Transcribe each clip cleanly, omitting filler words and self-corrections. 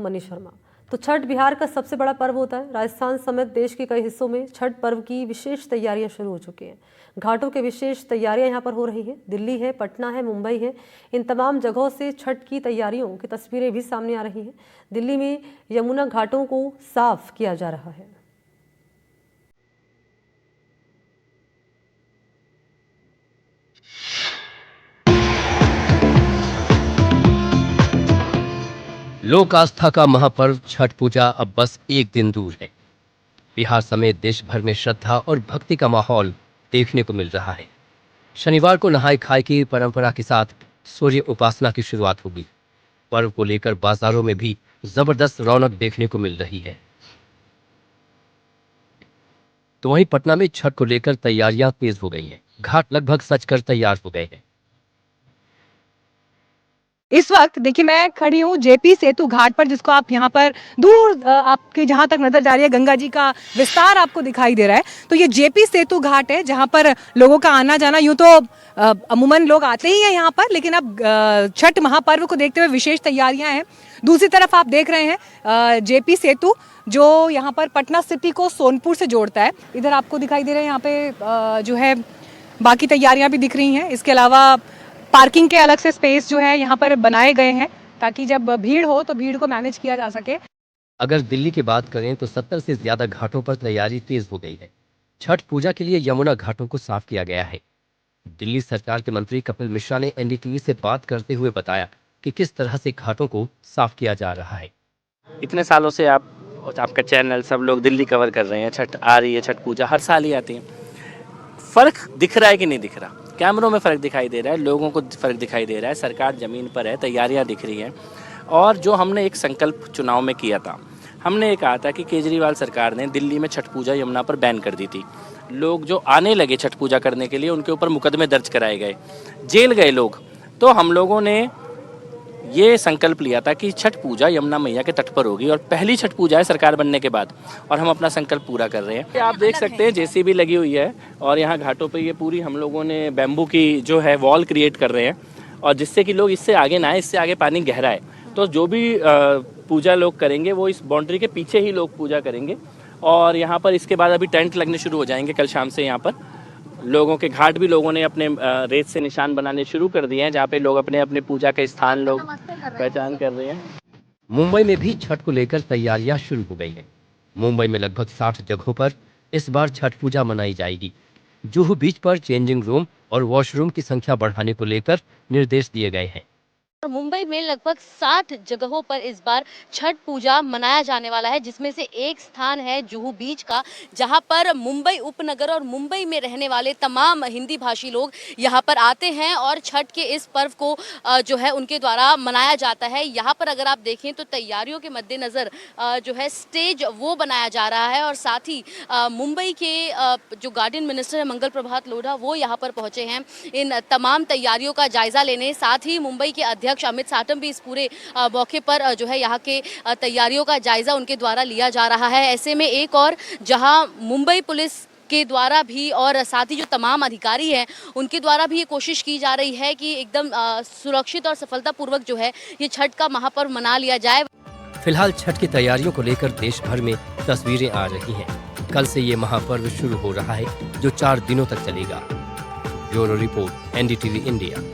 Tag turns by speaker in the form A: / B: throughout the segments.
A: मनीष शर्मा। तो छठ बिहार का सबसे बड़ा पर्व होता है। राजस्थान समेत देश के कई हिस्सों में छठ पर्व की विशेष तैयारियां शुरू हो चुकी हैं। घाटों के विशेष तैयारियां यहां पर हो रही हैं। दिल्ली है, पटना है, मुंबई है, इन तमाम जगहों से छठ की तैयारियों की तस्वीरें भी सामने आ रही हैं। दिल्ली में यमुना घाटों को साफ किया जा रहा है।
B: लोक आस्था का महापर्व छठ पूजा अब बस एक दिन दूर है। बिहार समेत देश भर में श्रद्धा और भक्ति का माहौल देखने को मिल रहा है। शनिवार को नहाय खाए की परंपरा के साथ सूर्य उपासना की शुरुआत होगी। पर्व को लेकर बाजारों में भी जबरदस्त रौनक देखने को मिल रही है। तो वहीं पटना में छठ को लेकर तैयारियां तेज हो गई हैं। घाट लगभग सजकर तैयार हो गए हैं।
C: इस वक्त देखिए मैं खड़ी हूँ जेपी सेतु घाट पर, जिसको आप यहाँ पर दूर आपके जहाँ तक नजर जा रही है गंगा जी का विस्तार आपको दिखाई दे रहा है। तो ये जेपी सेतु घाट है जहाँ पर लोगों का आना जाना, यूँ तो अमूमन लोग आते ही हैं यहाँ पर, लेकिन अब छठ महापर्व को देखते हुए विशेष तैयारियां हैं। दूसरी तरफ आप देख रहे हैं जेपी सेतु जो यहाँ पर पटना सिटी को सोनपुर से जोड़ता है। इधर आपको दिखाई दे रहा है यहाँ पे जो है बाकी तैयारियां भी दिख रही हैं। इसके अलावा पार्किंग के अलग से स्पेस जो है यहाँ पर बनाए गए हैं ताकि जब भीड़ हो तो भीड़ को मैनेज किया जा सके।
B: अगर दिल्ली की बात करें तो 70 से ज्यादा घाटों पर तैयारी तेज हो गई है। छठ पूजा के लिए यमुना घाटों को साफ किया गया है। दिल्ली सरकार के मंत्री कपिल मिश्रा ने एनडीटीवी से बात करते हुए बताया कि किस तरह से घाटों को साफ किया जा रहा है।
D: इतने सालों से आपका चैनल सब लोग दिल्ली कवर कर रहे हैं, छठ आ रही है, छठ पूजा हर साल ही आती है। फर्क दिख रहा है कि नहीं दिख रहा? कैमरों में फ़र्क दिखाई दे रहा है, लोगों को फ़र्क दिखाई दे रहा है, सरकार ज़मीन पर है, तैयारियां दिख रही हैं। और जो हमने एक संकल्प चुनाव में किया था, हमने ये कहा था कि केजरीवाल सरकार ने दिल्ली में छठ पूजा यमुना पर बैन कर दी थी। लोग जो आने लगे छठ पूजा करने के लिए उनके ऊपर मुकदमे दर्ज कराए गए, जेल गए लोग। तो हम लोगों ने ये संकल्प लिया था कि छठ पूजा यमुना मैया के तट पर होगी और पहली छठ पूजा है सरकार बनने के बाद, और हम अपना संकल्प पूरा कर रहे हैं। आप देख सकते हैं जेसीबी लगी हुई है और यहाँ घाटों पे ये पूरी हम लोगों ने बैम्बू की जो है वॉल क्रिएट कर रहे हैं, और जिससे कि लोग इससे आगे ना आए, इससे आगे पानी गहरा है। तो जो भी पूजा लोग करेंगे वो इस बाउंड्री के पीछे ही लोग पूजा करेंगे। और यहाँ पर इसके बाद अभी टेंट लगने शुरू हो जाएंगे कल शाम से। यहाँ पर लोगों के घाट भी लोगों ने अपने रेत से निशान बनाने शुरू कर दिए हैं, जहाँ पे लोग अपने अपने पूजा के स्थान लोग पहचान कर रहे हैं।
B: मुंबई में भी छठ को लेकर तैयारियां शुरू हो गई हैं। मुंबई में लगभग 60 जगहों पर इस बार छठ पूजा मनाई जाएगी। जुहू बीच पर चेंजिंग रूम और वॉशरूम की संख्या बढ़ाने को लेकर निर्देश दिए गए हैं।
E: मुंबई में लगभग 60 जगहों पर इस बार छठ पूजा मनाया जाने वाला है, जिसमें से एक स्थान है जुहू बीच का, जहां पर मुंबई उपनगर और मुंबई में रहने वाले तमाम हिंदी भाषी लोग यहां पर आते हैं और छठ के इस पर्व को जो है उनके द्वारा मनाया जाता है। यहां पर अगर आप देखें तो तैयारियों के मद्देनजर जो है स्टेज वो बनाया जा रहा है, और साथ ही मुंबई के जो गार्डन मिनिस्टर है मंगल प्रभात लोढ़ा, वो यहाँ पर पहुंचे हैं इन तमाम तैयारियों का जायजा लेने। साथ ही मुंबई के अध्यक्ष अमित साटम भी इस पूरे मौके पर जो है यहाँ के तैयारियों का जायजा उनके द्वारा लिया जा रहा है। ऐसे में एक और जहां मुंबई पुलिस के द्वारा भी और साथ ही जो तमाम अधिकारी हैं उनके द्वारा भी ये कोशिश की जा रही है कि एकदम सुरक्षित और सफलतापूर्वक जो है ये छठ का महापर्व मना लिया जाए।
B: फिलहाल छठ की तैयारियों को लेकर देश भर में तस्वीरें आ रही हैं। कल से ये महापर्व शुरू हो रहा है जो 4 दिनों तक चलेगा। Bureau report, NDTV India.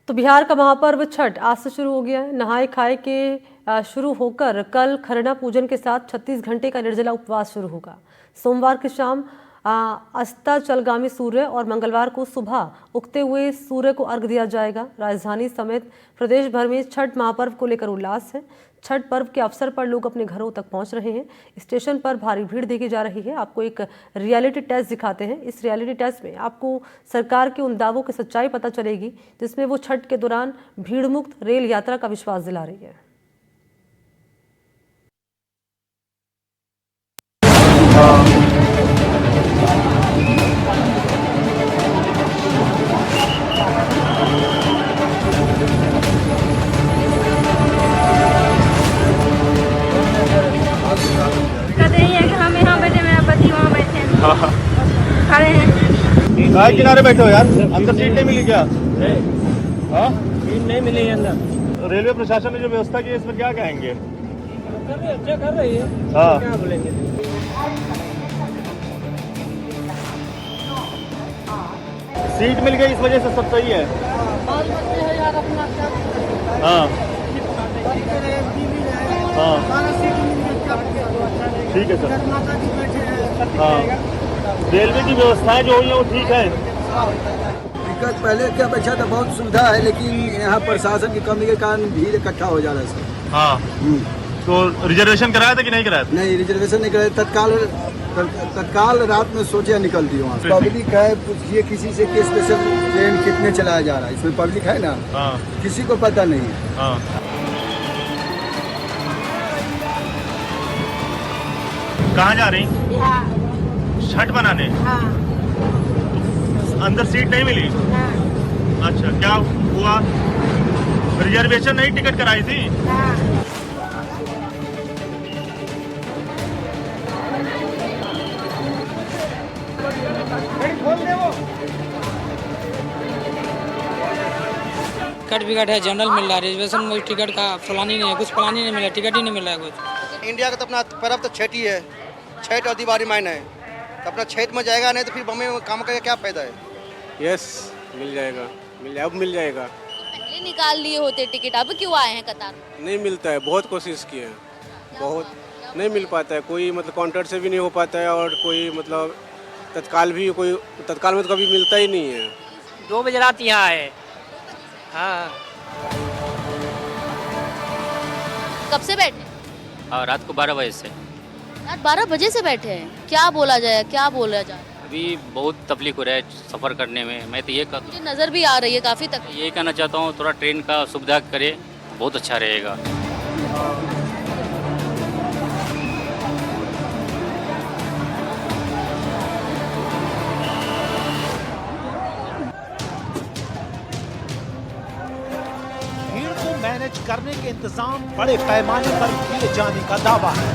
A: तो बिहार का महापर्व छठ आज से शुरू हो गया है। नहाए खाए के शुरू होकर कल खरना पूजन के साथ 36 घंटे का निर्जला उपवास शुरू होगा। सोमवार की शाम अस्ताचलगामी सूर्य और मंगलवार को सुबह उगते हुए सूर्य को अर्घ्य दिया जाएगा। राजधानी समेत प्रदेश भर में छठ महापर्व को लेकर उल्लास है। छठ पर्व के अवसर पर लोग अपने घरों तक पहुंच रहे हैं। स्टेशन पर भारी भीड़ देखी जा रही है। आपको एक रियलिटी टेस्ट दिखाते हैं। इस रियलिटी टेस्ट में आपको सरकार के उन दावों की सच्चाई पता चलेगी जिसमें वो छठ के दौरान भीड़ मुक्त रेल यात्रा का विश्वास दिला रही है।
F: कहते हैं कि हम यहाँ बैठे, मेरा पति वहाँ बैठे हैं, खड़े हैं। काहे किनारे बैठे हो यार, अंदर सीट नहीं मिली क्या? हाँ,
G: सीट नहीं मिली अंदर।
F: रेलवे प्रशासन ने जो व्यवस्था की है इसमें क्या कहेंगे?
G: अच्छा कर रही है,
F: हाँ,
G: क्या बोलेंगे।
F: सीट मिल गई इस वजह से सब सही है। हाँ हाँ, ठीक है सर। हाँ, रेलवे की व्यवस्थाएं जो हुई हैं वो ठीक है।
H: दिक्कत पहले क्या अपेक्षा था बहुत सुविधा है, लेकिन यहाँ प्रशासन की कमी के कारण भीड़ इकट्ठा हो जा रहा है सर।
F: हाँ, तो रिजर्वेशन कराया था कि नहीं कराया था?
H: नहीं, रिजर्वेशन नहीं कराया, तत्काल रात में सोचे निकल दी वहाँ। पब्लिक है, पूछिए किसी से कि स्पेशल ट्रेन कितने चलाया जा रहा है, इसमें पब्लिक है ना,
F: हाँ
H: किसी को पता नहीं है।
F: हाँ, कहाँ जा रही? छठ बनाने? तो अंदर सीट नहीं मिली? अच्छा, क्या हुआ? रिजर्वेशन नहीं टिकट कराई थी?
G: टिकट विकट है, जनरल मिल रहा है, रिजर्वेशन में टिकट का फलानी नहीं है, कुछ फलानी नहीं मिला, टिकट ही नहीं मिल रहा है कुछ।
I: इंडिया का तो अपना पर्व तो छठ ही है, छठ और दिवाली मायन है, तो अपना छठ में जाएगा नहीं तो फिर बम्बई में काम करके क्या फायदा है।
J: यस, मिल जाएगा, अब मिल जाएगा।
E: पहले निकाल लिए होते टिकट, अब क्यों आए हैं कतार में?
J: नहीं मिलता है, बहुत कोशिश की है, बहुत नहीं मिल पाता है, कोई मतलब काउंटर से भी नहीं हो पाता है, और कोई मतलब तत्काल में तो कभी मिलता ही नहीं है।
G: 2 बजे रात यहाँ आए। हाँ,
E: कब से बैठे?
D: और रात को 12 बजे से।
E: रात 12 बजे से बैठे हैं, क्या बोला जाए, क्या बोला जाए?
D: अभी बहुत तकलीफ हो रहा है सफ़र करने में। मैं तो ये
E: मुझे नज़र भी आ रही है काफ़ी तकलीफ।
D: यही कहना चाहता हूँ, थोड़ा ट्रेन का सुविधा करे, बहुत अच्छा रहेगा।
K: भीड़ को मैनेज करने के इंतजाम बड़े पैमाने पर किए जाने का दावा है।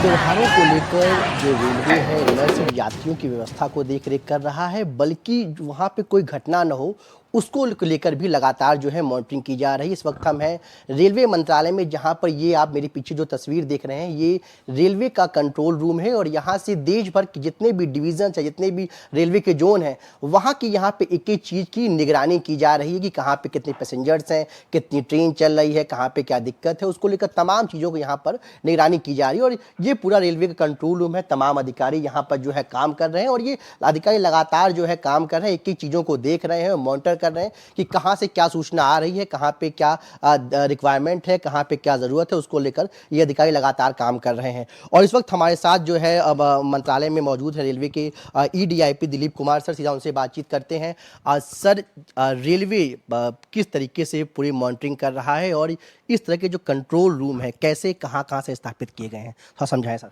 L: त्योहारों को लेकर जो रेलवे है न सिर्फ यात्रियों की व्यवस्था को देख रेख कर रहा है, बल्कि वहाँ पे कोई घटना न हो उसको लेकर भी लगातार जो है मॉनिटरिंग की जा रही है। इस वक्त हम हैं रेलवे मंत्रालय में, जहाँ पर ये आप मेरे पीछे जो तस्वीर देख रहे हैं ये रेलवे का कंट्रोल रूम है, और यहाँ से देश भर के जितने भी डिवीजन है, जितने भी रेलवे के जोन हैं, वहाँ की यहाँ पे एक एक चीज़ की निगरानी की जा रही है कि कहाँ पे कितने पैसेंजर्स हैं, कितनी ट्रेन चल रही है, कहाँ पे क्या दिक्कत है, उसको लेकर तमाम चीज़ों को यहाँ पर निगरानी की जा रही है। और ये पूरा रेलवे का कंट्रोल रूम है, तमाम अधिकारी यहाँ पर जो है काम कर रहे हैं, और ये अधिकारी लगातार जो है काम कर रहे हैं, एक एक चीज़ों को देख रहे हैं, मॉनिटर कर रहे हैं कि कहां से क्या सूचना आ रही है, कहां पे क्या रिक्वायरमेंट है, कहां पे क्या जरूरत है, उसको लेकर ये अधिकारी लगातार काम कर रहे हैं। और इस वक्त हमारे साथ जो है अब मंत्रालय में मौजूद है रेलवे के EDIP दिलीप कुमार सर, सीधा उनसे बातचीत करते हैं। सर, रेलवे किस तरीके से पूरी मॉनिटरिंग कर रहा है, और इस तरह के जो कंट्रोल रूम है कैसे कहां से स्थापित किए गए हैं, थोड़ा समझाएं सर।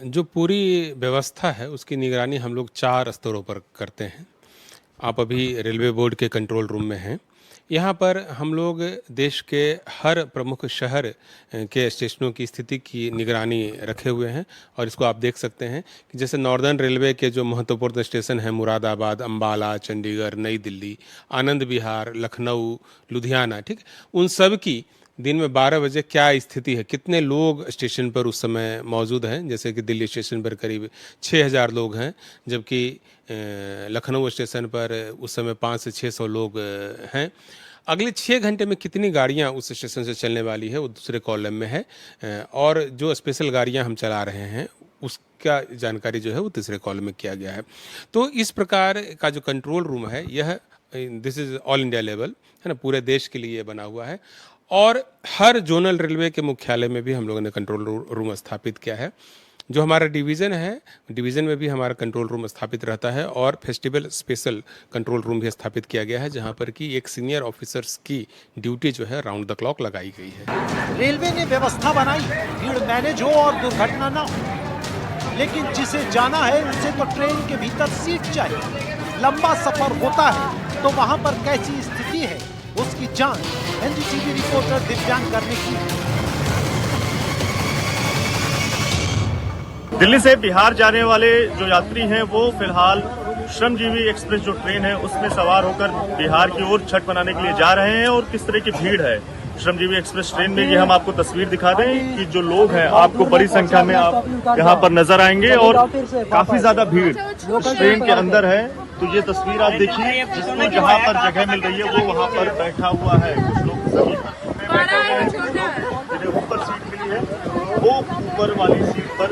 M: जो पूरी व्यवस्था है उसकी निगरानी हम लोग 4 स्तरों पर करते हैं। आप अभी रेलवे बोर्ड के कंट्रोल रूम में हैं। यहाँ पर हम लोग देश के हर प्रमुख शहर के स्टेशनों की स्थिति की निगरानी रखे हुए हैं, और इसको आप देख सकते हैं कि जैसे नॉर्दर्न रेलवे के जो महत्वपूर्ण स्टेशन हैं, मुरादाबाद, अंबाला, चंडीगढ़, नई दिल्ली, आनंद विहार, लखनऊ, लुधियाना, ठीक, उन सब की दिन में 12 बजे क्या स्थिति है, कितने लोग स्टेशन पर उस समय मौजूद हैं। जैसे कि दिल्ली स्टेशन पर करीब 6000 लोग हैं, जबकि लखनऊ स्टेशन पर उस समय 500 से 600 लोग हैं। अगले 6 घंटे में कितनी गाड़ियां उस स्टेशन से चलने वाली है वो दूसरे कॉलम में है, और जो स्पेशल गाड़ियां हम चला रहे हैं उसका जानकारी जो है वो तीसरे कॉलम में किया गया है। तो इस प्रकार का जो कंट्रोल रूम है यह this is all India level है ना, पूरे देश के लिए बना हुआ है। और हर जोनल रेलवे के मुख्यालय में भी हम लोगों ने कंट्रोल रूम स्थापित किया है। जो हमारा डिवीज़न है, डिवीज़न में भी हमारा कंट्रोल रूम स्थापित रहता है, और फेस्टिवल स्पेशल कंट्रोल रूम भी स्थापित किया गया है, जहां पर कि एक सीनियर ऑफिसर्स की ड्यूटी जो है राउंड द क्लॉक लगाई गई है।
K: रेलवे ने व्यवस्था बनाई, भीड़ मैनेज हो और दुर्घटना ना हो, लेकिन जिसे जाना है उसे तो ट्रेन के भीतर सीट चाहिए। लंबा सफर होता है तो वहां पर कैसी स्थिति है उसकी जांच NDTV रिपोर्टर दिव्यांग करने की।
F: दिल्ली से बिहार जाने वाले जो यात्री हैं वो फिलहाल श्रमजीवी एक्सप्रेस जो ट्रेन है उसमें सवार होकर बिहार की ओर छठ मनाने के लिए जा रहे हैं। और किस तरह की भीड़ है श्रमजीवी एक्सप्रेस ट्रेन में, ये हम आपको तस्वीर दिखा दें कि जो लोग हैं आपको बड़ी संख्या में आप यहाँ पर नजर आएंगे और काफी ज्यादा भीड़ इस ट्रेन के अंदर है। तो ये तस्वीर आप देखिए, जिसको जहाँ पर जगह मिल रही है वो वहाँ पर बैठा हुआ है। कुछ लोग जमीन पर बैठे हुए हैं, जिन्हें ऊपर सीट मिली है वो ऊपर वाली सीट पर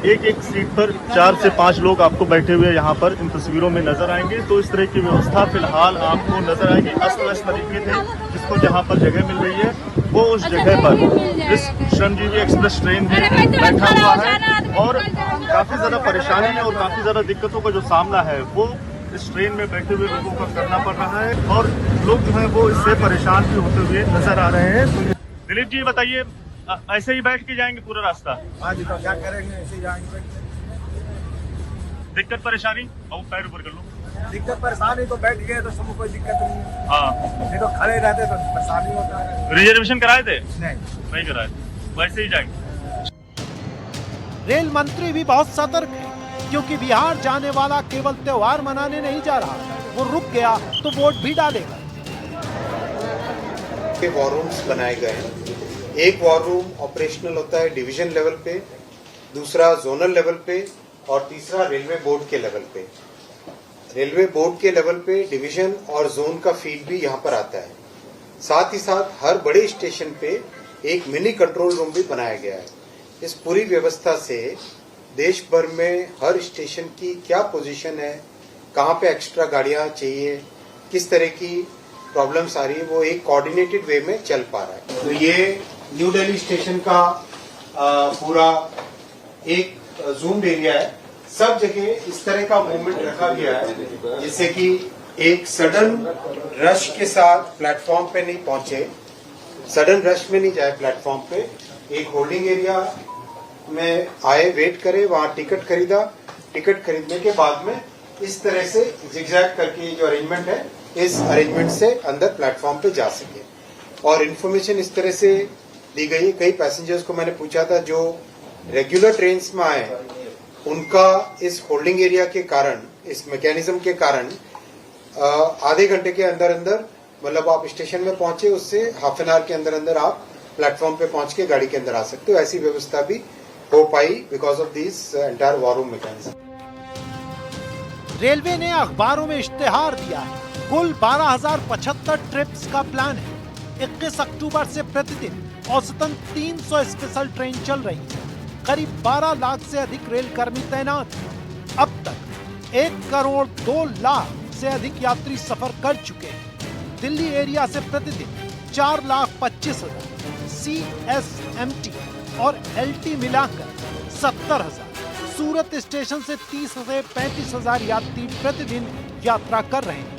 F: एक सीट पर 4 से 5 लोग आपको बैठे हुए यहाँ पर इन तस्वीरों में नजर आएंगे। तो इस तरह की व्यवस्था फिलहाल आपको नजर आएगी। अस्त व्यस्त तरीके थे, जिसको जहाँ पर जगह मिल रही है वो उस जगह पर इस श्रमजीवी एक्सप्रेस ट्रेन में बैठा हुआ है। और काफी ज्यादा परेशानी और काफी ज्यादा दिक्कतों का जो सामना है वो इस ट्रेन में बैठे हुए लोगों को करना पड़ रहा है और लोग जो है वो इससे परेशान भी होते हुए नजर आ रहे हैं। दिलीप जी बताइए, ऐसे ही बैठ के जाएंगे पूरा रास्ता?
H: हाँ जी, तो क्या करेंगे, ऐसे ही जाएंगे।
F: दिक्कत परेशानी और पैर ऊपर कर लो।
H: दिक्कत परेशानी तो बैठ गए तो सबको कोई दिक्कत नहीं है।
F: हाँ,
H: नहीं तो खड़े रहते तो परेशानी होता है।
F: रिजर्वेशन कराए थे?
H: नहीं
F: कराए, वैसे ही जाएंगे।
K: रेल मंत्री भी बहुत सतर्क है, क्योंकि बिहार जाने वाला केवल त्योहार मनाने नहीं जा रहा, वो रुक गया तो वोट भी डालेगा।
N: वॉर रूम्स बनाए गए हैं। एक वॉर रूम ऑपरेशनल होता है डिवीजन लेवल पे, दूसरा जोनल लेवल पे और तीसरा रेलवे बोर्ड के लेवल पे। रेलवे बोर्ड के लेवल पे डिवीजन और जोन का फीड भी यहाँ पर आता है। साथ ही साथ हर बड़े स्टेशन पे एक मिनी कंट्रोल रूम भी बनाया गया है। इस पूरी व्यवस्था से देश भर में हर स्टेशन की क्या पोजीशन है, कहाँ पे एक्स्ट्रा गाड़ियाँ चाहिए, किस तरह की प्रॉब्लम्स आ रही है, वो एक कोऑर्डिनेटेड वे में चल पा रहा है। तो ये न्यू दिल्ली स्टेशन का पूरा एक जूम्ड एरिया है। सब जगह इस तरह का मूवमेंट रखा गया है जिससे कि एक सडन रश के साथ प्लेटफॉर्म पे नहीं पहुंचे, सडन रश में नहीं जाए प्लेटफॉर्म पे। एक होल्डिंग एरिया में आए, वेट करे, वहां टिकट खरीदा, टिकट खरीदने के बाद में इस तरह से जिगजैग करके जो अरेंजमेंट है, इस अरेंजमेंट से अंदर प्लेटफॉर्म पे जा सके। और इन्फॉर्मेशन इस तरह से दी गई है। कई पैसेंजर्स को मैंने पूछा था जो रेगुलर ट्रेन्स में आए, उनका इस होल्डिंग एरिया के कारण, इस मैकेनिज्म के कारण आधे घंटे के अंदर अंदर, मतलब आप स्टेशन में पहुंचे उससे हाफ एन आवर के अंदर अंदर आप प्लेटफॉर्म पे पहुंच के गाड़ी के अंदर आ सकते हो। ऐसी व्यवस्था भी हो पाई because of this entire war room mechanism.
K: Railway ने अखबारों में इश्तेहार दिया है। कुल 12,075 ट्रिप्स का प्लान है। 21 अक्टूबर से प्रतिदिन औसतन 300 स्पेशल ट्रेन चल रही है। करीब 12 लाख से अधिक रेल कर्मी तैनात हैं। अब तक 1 करोड़ 2 लाख से अधिक यात्री सफर कर चुके हैं। दिल्ली एरिया से प्रतिदिन 4,25,000, CSMT और LT मिलाकर 70,000, सूरत स्टेशन से 30 से 35,000 यात्री प्रतिदिन यात्रा कर रहे हैं।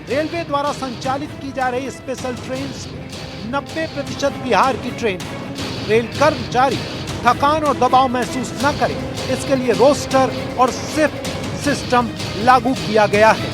K: रेलवे द्वारा संचालित की जा रही स्पेशल ट्रेन में 90% बिहार की ट्रेन है। रेल कर्मचारी थकान और दबाव महसूस न करें, इसके लिए रोस्टर और शिफ्ट सिस्टम लागू किया गया है।